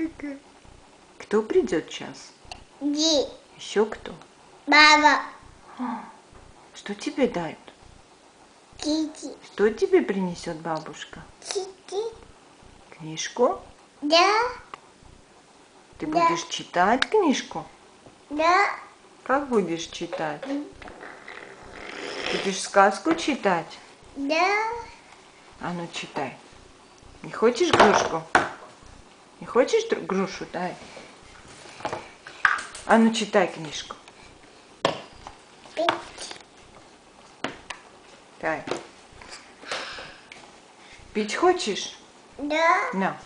какая. Кто придет сейчас? Ди. Еще кто? Баба. Что тебе дают? Кити. Что тебе принесет бабушка? Кити. Книжку? Да. Ты Да. будешь читать книжку? Да. Как будешь читать? Будешь сказку читать? Да. А ну читай. Не хочешь грушку? Не хочешь грушу? Дай. А ну читай книжку. Пить. Дай. Пить хочешь? Да. На.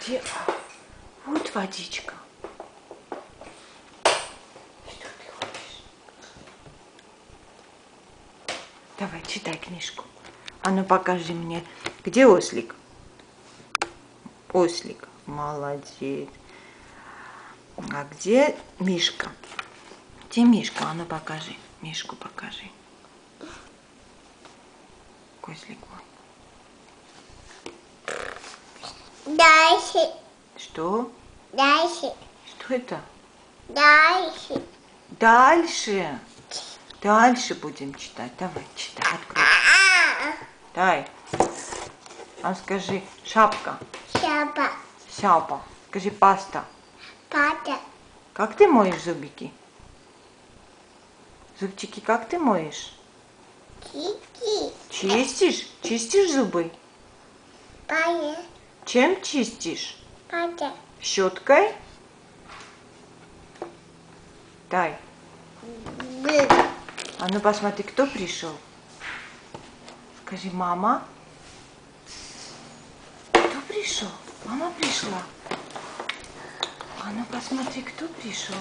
Где? Вот водичка. Что ты хочешь? Давай, читай книжку. А ну покажи мне, где ослик? Ослик. Молодец. А где Мишка? Где Мишка? А ну покажи. Мишку покажи. Козлик. Дальше. Что? Дальше. Что это? Дальше. Дальше. Дальше будем читать. Давай, читай. Открой. Дай. А скажи, шапка. Шапа. Шапа. Скажи, паста. Пата. Как ты моешь зубики? Зубчики как ты моешь? Кити. Чистишь? Чистишь зубы? Пая. Чем чистишь? Пата. Щеткой? Дай. Бы. А ну посмотри, кто пришел? Скажи, мама. Кто пришел? Мама пришла. А ну посмотри, кто пришел?